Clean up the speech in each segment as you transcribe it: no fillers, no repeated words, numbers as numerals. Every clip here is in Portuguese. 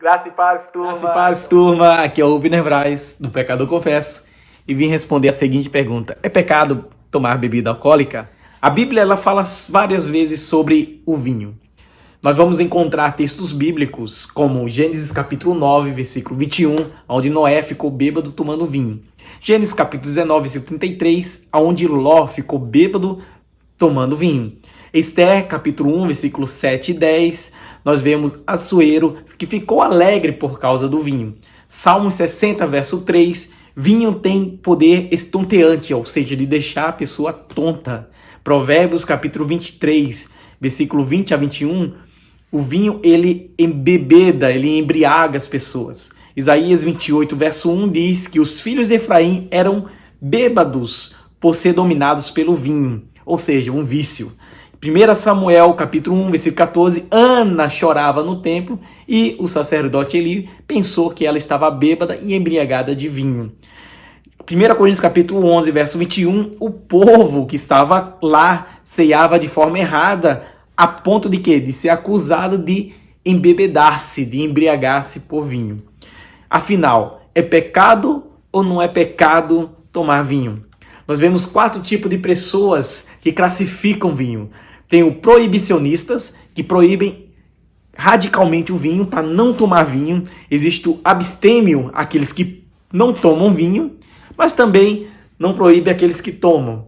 Graça e paz, turma. Graça e paz, turma. Aqui é o Winer Braz, do Pecador Confesso, e vim responder a seguinte pergunta: é pecado tomar bebida alcoólica? A Bíblia ela fala várias vezes sobre o vinho. Nós vamos encontrar textos bíblicos como Gênesis capítulo 9, versículo 21, onde Noé ficou bêbado tomando vinho. Gênesis capítulo 19, versículo 33, onde Ló ficou bêbado tomando vinho. Esther capítulo 1, versículo 7 e 10, nós vemos Assuero, que ficou alegre por causa do vinho. Salmo 60, verso 3, vinho tem poder estonteante, ou seja, de deixar a pessoa tonta. Provérbios capítulo 23, versículo 20 a 21, o vinho ele embebeda, ele embriaga as pessoas. Isaías 28, verso 1 diz que os filhos de Efraim eram bêbados por ser dominados pelo vinho, ou seja, um vício. 1 Samuel, capítulo 1, versículo 14, Ana chorava no templo e o sacerdote Eli pensou que ela estava bêbada e embriagada de vinho. 1 Coríntios, capítulo 11, verso 21, o povo que estava lá ceava de forma errada, a ponto de quê? De ser acusado de embebedar-se, de embriagar-se por vinho. Afinal, é pecado ou não é pecado tomar vinho? Nós vemos 4 tipos de pessoas que classificam vinho. Tem o proibicionistas, que proíbem radicalmente o vinho para não tomar vinho. Existe o abstêmio, aqueles que não tomam vinho, mas também não proíbe aqueles que tomam.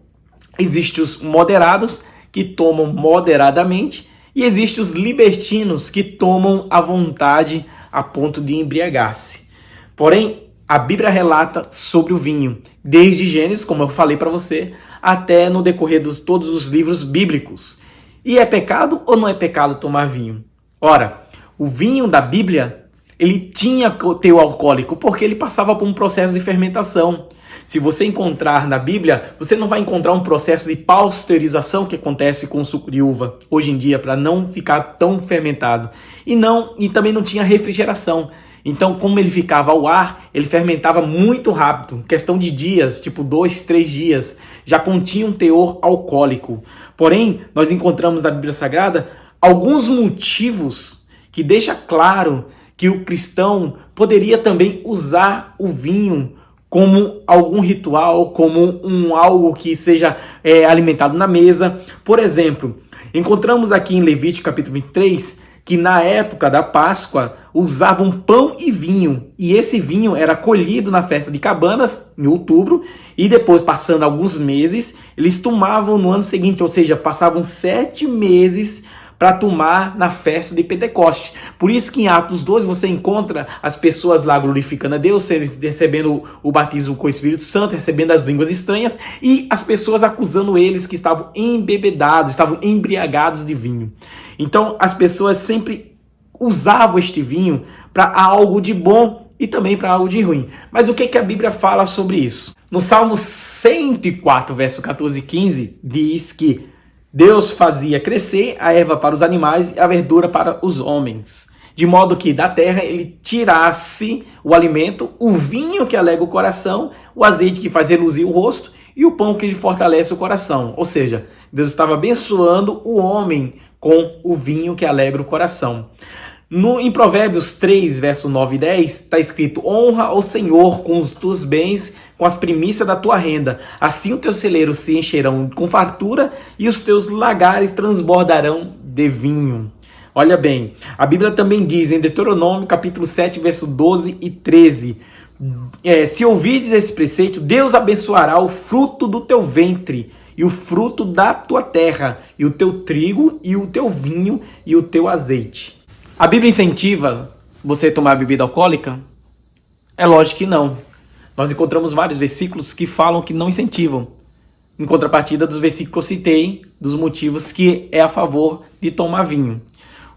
Existem os moderados, que tomam moderadamente, e existem os libertinos, que tomam à vontade a ponto de embriagar-se. Porém, a Bíblia relata sobre o vinho, desde Gênesis, como eu falei para você, até no decorrer de todos os livros bíblicos. E é pecado ou não é pecado tomar vinho? Ora, o vinho da Bíblia, ele tinha teor alcoólico, porque ele passava por um processo de fermentação. Se você encontrar na Bíblia, você não vai encontrar um processo de pasteurização que acontece com o suco de uva hoje em dia, para não ficar tão fermentado. E também não tinha refrigeração. Então, como ele ficava ao ar, ele fermentava muito rápido, questão de dias, tipo 2, 3 dias, já continha um teor alcoólico. Porém, nós encontramos na Bíblia Sagrada alguns motivos que deixam claro que o cristão poderia também usar o vinho como algum ritual, como algo que seja alimentado na mesa. Por exemplo, encontramos aqui em Levítico capítulo 23, que na época da Páscoa usavam pão e vinho, e esse vinho era colhido na festa de Cabanas, em outubro, e depois, passando alguns meses, eles tomavam no ano seguinte, ou seja, passavam 7 meses para tomar na festa de Pentecostes. Por isso que em Atos 2 você encontra as pessoas lá glorificando a Deus, recebendo o batismo com o Espírito Santo, recebendo as línguas estranhas, e as pessoas acusando eles que estavam embebedados, estavam embriagados de vinho. Então as pessoas sempre usavam este vinho para algo de bom e também para algo de ruim. Mas o que a Bíblia fala sobre isso? No Salmo 104, verso 14 e 15, diz que Deus fazia crescer a erva para os animais e a verdura para os homens, de modo que da terra ele tirasse o alimento, o vinho que alegra o coração, o azeite que faz reluzir o rosto e o pão que lhe fortalece o coração. Ou seja, Deus estava abençoando o homem com o vinho que alegra o coração. Em Provérbios 3, verso 9 e 10, está escrito: honra ao Senhor com os teus bens, com as primícias da tua renda. Assim os teus celeiros se encherão com fartura e os teus lagares transbordarão de vinho. Olha bem, a Bíblia também diz em Deuteronômio, capítulo 7, verso 12 e 13, se ouvides esse preceito, Deus abençoará o fruto do teu ventre e o fruto da tua terra, e o teu trigo, e o teu vinho, e o teu azeite. A Bíblia incentiva você a tomar bebida alcoólica? É lógico que não. Nós encontramos vários versículos que falam que não incentivam. Em contrapartida dos versículos que eu citei, dos motivos que é a favor de tomar vinho.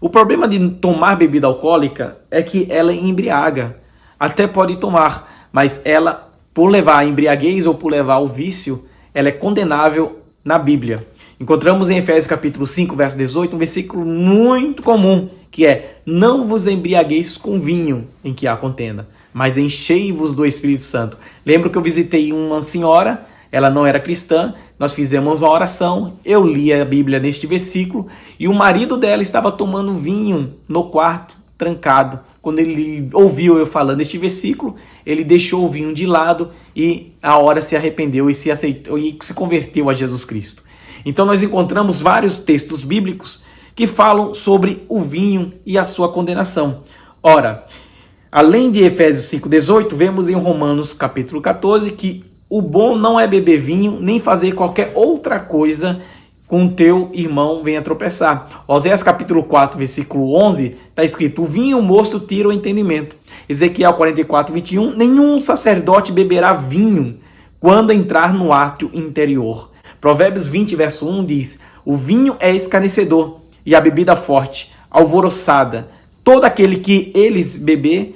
O problema de tomar bebida alcoólica é que ela embriaga. Até pode tomar, mas ela, por levar a embriaguez ou por levar ao vício, ela é condenável na Bíblia. Encontramos em Efésios capítulo 5, verso 18, um versículo muito comum, que é: não vos embriagueis com vinho em que há contenda, mas enchei-vos do Espírito Santo. Lembro que eu visitei uma senhora, ela não era cristã, nós fizemos uma oração, eu li a Bíblia neste versículo, e o marido dela estava tomando vinho no quarto, trancado, quando ele ouviu eu falando este versículo, ele deixou o vinho de lado e a hora se arrependeu e se aceitou e se converteu a Jesus Cristo. Então nós encontramos vários textos bíblicos que falam sobre o vinho e a sua condenação. Ora, além de Efésios 5,18, vemos em Romanos capítulo 14 que o bom não é beber vinho, nem fazer qualquer outra coisa com o teu irmão venha tropeçar. Oséias capítulo 4, versículo 11, está escrito: o vinho e o mosto tiram o entendimento. Ezequiel 44, 21, nenhum sacerdote beberá vinho quando entrar no átrio interior. Provérbios 20, verso 1 diz: o vinho é escarnecedor e a bebida forte, alvoroçada. Todo aquele que eles beber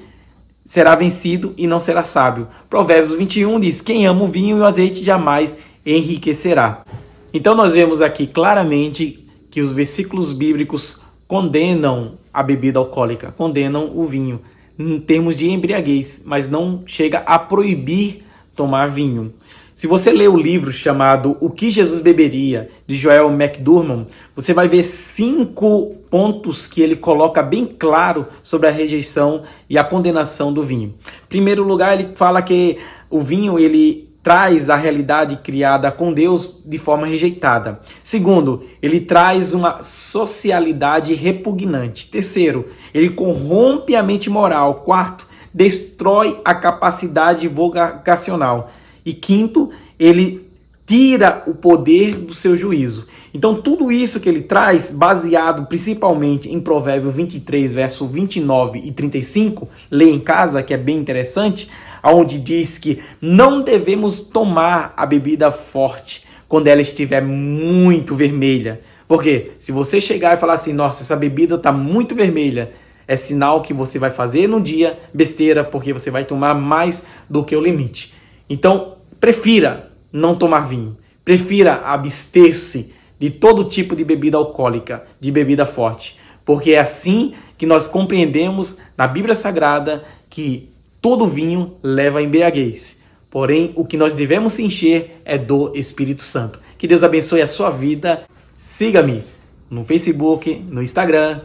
será vencido e não será sábio. Provérbios 21 diz: quem ama o vinho e o azeite jamais enriquecerá. Então nós vemos aqui claramente que os versículos bíblicos condenam a bebida alcoólica, condenam o vinho, em termos de embriaguez, mas não chega a proibir tomar vinho. Se você ler o livro chamado O que Jesus Beberia, de Joel McDurmon, você vai ver 5 pontos que ele coloca bem claro sobre a rejeição e a condenação do vinho. Em primeiro lugar, ele fala que o vinho ele traz a realidade criada com Deus de forma rejeitada. Segundo, ele traz uma socialidade repugnante. Terceiro, ele corrompe a mente moral. Quarto, destrói a capacidade vocacional. E quinto, ele tira o poder do seu juízo. Então, tudo isso que ele traz, baseado principalmente em Provérbios 23, verso 29 e 35, lê em casa, que é bem interessante, onde diz que não devemos tomar a bebida forte quando ela estiver muito vermelha. Porque se você chegar e falar assim, nossa, essa bebida está muito vermelha, é sinal que você vai fazer no dia besteira, porque você vai tomar mais do que o limite. Então, prefira não tomar vinho. Prefira abster-se de todo tipo de bebida alcoólica, de bebida forte. Porque é assim que nós compreendemos na Bíblia Sagrada que todo vinho leva a embriaguez. Porém, o que nós devemos se encher é do Espírito Santo. Que Deus abençoe a sua vida. Siga-me no Facebook, no Instagram,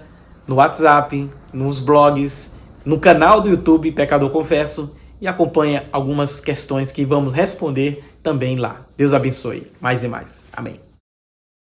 no WhatsApp, nos blogs, no canal do YouTube Pecador Confesso e acompanhe algumas questões que vamos responder também lá. Deus abençoe mais e mais. Amém.